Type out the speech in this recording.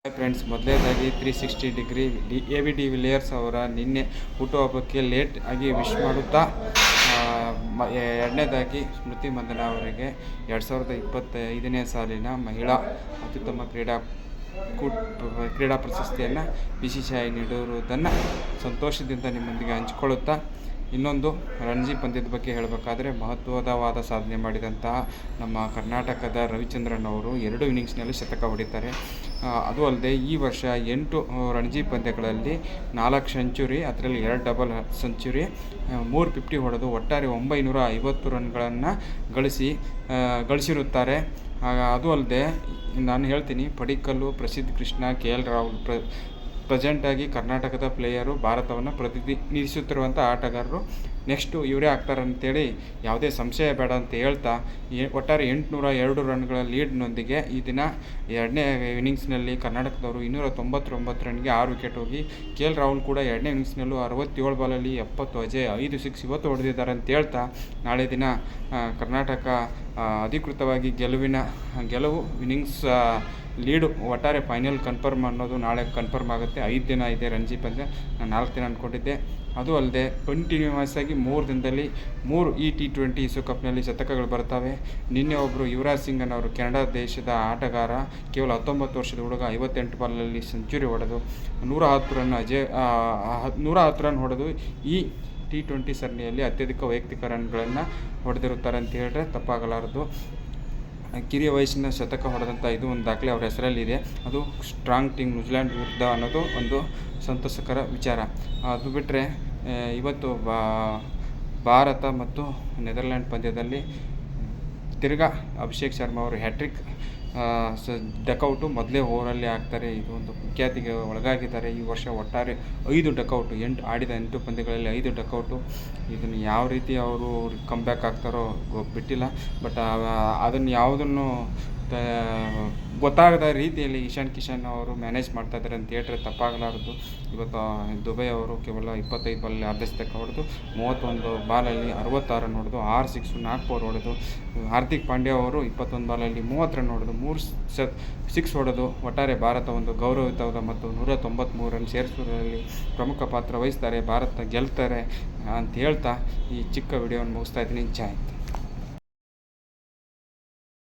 Hi friends, ಮೊದಲನೇದಾಗಿ 360 degree A B de Villiers ಅವರ ನಿನ್ನೆ ಹುಟ್ಟುಹಬ್ಬಕ್ಕೆ ಲೇಟ್ ಆಗಿ ವಿಶ್ ಮಾಡುತ್ತಾ, ಎರಡನೇದಾಗಿ ಸ್ಮೃತಿ ಮಂದನ ಅವರಿಗೆ 2025ನೇ ಸಾಲಿನ ಮಹಿಳಾ ಅತ್ಯುತ್ತಮ ಕ್ರೀಡಾ ಪ್ರಶಸ್ತಿಯನ್ನು BCCI ನೀಡಿರುವುದನ್ನು ಸಂತೋಷದಿಂದ ನಿಮ್ಮೊಂದಿಗೆ ಹಂಚಿಕೊಳ್ಳುತ್ತಾ, ಇನ್ನೊಂದು ರಣಜಿ ಪಂದ್ಯದ ಬಗ್ಗೆ ಹೇಳಬೇಕಾದ್ರೆ ಮಹತ್ವದವಾದ ಸಾಧನೆ ಮಾಡಿದಂತಹ ನಮ್ಮ ಕರ್ನಾಟಕದ ರವಿಚಂದ್ರನ್ ಅವರು 2 ಇನ್ನಿಂಗ್ಸ್ನಲ್ಲಿ ಶತಕ ಹೊಡಿತಾರೆ. ಅದು ಅಲ್ಲದೆ ಈ ವರ್ಷ 8 ರಣಜಿ ಪಂದ್ಯಗಳಲ್ಲಿ 4 ಸೆಂಚುರಿ, ಅದರಲ್ಲಿ 2 ಡಬಲ್ ಸೆಂಚುರಿ, 3 50 ಹೊಡೆದು ಒಟ್ಟಾರೆ 950 ರನ್ಗಳನ್ನು ಗಳಿಸಿರುತ್ತಾರೆ. ಅದು ಅಲ್ಲದೆ ನಾನು ಹೇಳ್ತೀನಿ, ಪಡಿಕ್ಕಲ್ಲು, ಪ್ರಸಿದ್ಧ ಕೃಷ್ಣ, KL ರಾಹುಲ್ ಪ್ರೆಸೆಂಟಾಗಿ ಕರ್ನಾಟಕದ ಪ್ಲೇಯರು, ಭಾರತವನ್ನು ಪ್ರತಿನಿಧಿಸುತ್ತಿರುವಂಥ ಆಟಗಾರರು ನೆಕ್ಸ್ಟು ಇವರೇ ಆಗ್ತಾರಂತೇಳಿ ಯಾವುದೇ ಸಂಶಯ ಬೇಡ ಅಂತ ಹೇಳ್ತಾ, ಒಟ್ಟಾರೆ 802 ರನ್ಗಳ ಲೀಡ್ನೊಂದಿಗೆ ಈ ದಿನ 2ನೇ ಇನ್ನಿಂಗ್ಸ್ನಲ್ಲಿ ಕರ್ನಾಟಕದವರು 299 ರನ್ಗೆ 6 ವಿಕೆಟ್ ಹೋಗಿ, KL ರಾಹುಲ್ ಕೂಡ 2ನೇ ಇನ್ನಿಂಗ್ಸ್ನಲ್ಲೂ 67 ಬಾಲಲ್ಲಿ 70, ಅಜಯ್ 5 ಸಿಕ್ಸ್ ಇವತ್ತು ಹೊಡೆದಿದ್ದಾರೆ ಅಂತ ಹೇಳ್ತಾ, ನಾಳೆ ದಿನ ಕರ್ನಾಟಕ ಅಧಿಕೃತವಾಗಿ ಗೆಲುವು ಇನ್ನಿಂಗ್ಸ್ ಲೀಡು ಒಟ್ಟಾರೆ ಫೈನಲ್ ಕನ್ಫರ್ಮ್ ಅನ್ನೋದು ನಾಳೆ ಕನ್ಫರ್ಮ್ ಆಗುತ್ತೆ. 5 ದಿನ ಇದೆ ರಣಜಿ ಪಂದ್ಯ, ನಾನು 4 ದಿನ ಅಂದ್ಕೊಂಡಿದ್ದೆ. ಅದು ಅಲ್ಲದೆ ಕಂಟಿನ್ಯೂಯಸ್ ಆಗಿ 3 ದಿನದಲ್ಲಿ 3 ಈ T20 ವಿಶ್ವಕಪ್ನಲ್ಲಿ ಶತಕಗಳು ಬರ್ತವೆ. ನಿನ್ನೆ ಒಬ್ಬರು ಯುವರಾಜ್ ಸಿಂಗ್ ಅನ್ನೋರು, ಕೆನಡಾ ದೇಶದ ಆಟಗಾರ, ಕೇವಲ 19 ವರ್ಷದ ಹುಡುಗ, 58 ಬಾಲಲ್ಲಿ ಸೆಂಚುರಿ ಹೊಡೆದು 110 ರನ್ ಹೊಡೆದು ಈ T20 ಸರಣಿಯಲ್ಲಿ ಅತ್ಯಧಿಕ ವೈಯಕ್ತಿಕ ರನ್ಗಳನ್ನು ಹೊಡೆದಿರುತ್ತಾರೆ ಅಂತ ಹೇಳಿದ್ರೆ ತಪ್ಪಾಗಲಾರದು. ಕಿರಿಯ ವಯಸ್ಸಿನ ಶತಕ ಹೊಡೆದಂಥ ಇದು ಒಂದು ದಾಖಲೆ ಅವರ ಹೆಸರಲ್ಲಿದೆ. ಅದು ಸ್ಟ್ರಾಂಗ್ ಟೀಮ್ ನ್ಯೂಜಿಲ್ಯಾಂಡ್ ವಿರುದ್ಧ ಅನ್ನೋದು ಒಂದು ಸಂತೋಷಕರ ವಿಚಾರ. ಅದು ಬಿಟ್ಟರೆ ಇವತ್ತು ಭಾರತ ಮತ್ತು ನೆದರ್ಲ್ಯಾಂಡ್ ಪಂದ್ಯದಲ್ಲಿ ತಿರ್ಗಾ ಅಭಿಷೇಕ್ ಶರ್ಮಾ ಅವರು ಹ್ಯಾಟ್ರಿಕ್ ಡಕೌಟು ಮೊದಲೇ ಓವರಲ್ಲಿ ಆಗ್ತಾರೆ. ಇದು ಒಂದು ಕುಖ್ಯಾತಿಗೆ ಒಳಗಾಗಿದ್ದಾರೆ. ಈ ವರ್ಷ ಒಟ್ಟಾರೆ 5 ಡಕೌಟು, 8 ಪಂದ್ಯಗಳಲ್ಲಿ 5 ಡಕೌಟು. ಇದನ್ನು ಯಾವ ರೀತಿ ಅವರು ಕಮ್ಬ್ಯಾಕ್ ಆಗ್ತಾರೋ ಬಿಟ್ಟಿಲ್ಲ. ಬಟ್ ಅದನ್ನು ಯಾವುದನ್ನು ಗೊತ್ತಾಗದ ರೀತಿಯಲ್ಲಿ ಇಶಾನ್ ಕಿಶನ್ ಅವರು ಮ್ಯಾನೇಜ್ ಮಾಡ್ತಾಯಿದ್ದಾರೆ ಅಂತ ಹೇಳಿದ್ರೆ ತಪ್ಪಾಗಲಾರದು. ಇವತ್ತು ದುಬೈ ಅವರು ಕೇವಲ 25 ಬಾಲಲ್ಲಿ ಅರ್ಧ ಶತಕ ಹೊಡೆದು 31 ಬಾಲಲ್ಲಿ 66 ರನ್ ಹೊಡೆದು 6 ಸಿಕ್ಸು 4 4 ಹೊಡೆದು, ಹಾರ್ದಿಕ್ ಪಾಂಡ್ಯ ಅವರು 21 ಬಾಲಲ್ಲಿ 30 ರನ್ ಹೊಡೆದು 3 ಸಿಕ್ಸ್ ಹೊಡೆದು ಒಟ್ಟಾರೆ ಭಾರತ ಒಂದು ಗೌರವಯುತವಾದ ಮತ್ತು 193 ರನ್ ಸೇರಿಸುವುದರಲ್ಲಿ ಪ್ರಮುಖ ಪಾತ್ರ ವಹಿಸ್ತಾರೆ. ಭಾರತ ಗೆಲ್ತಾರೆ ಅಂತ ಹೇಳ್ತಾ ಈ ಚಿಕ್ಕ ವಿಡಿಯೋವನ್ನು ಮುಗಿಸ್ತಾ ಇದ್ದೀನಿ. ಜೈ ಹಿಂದ್.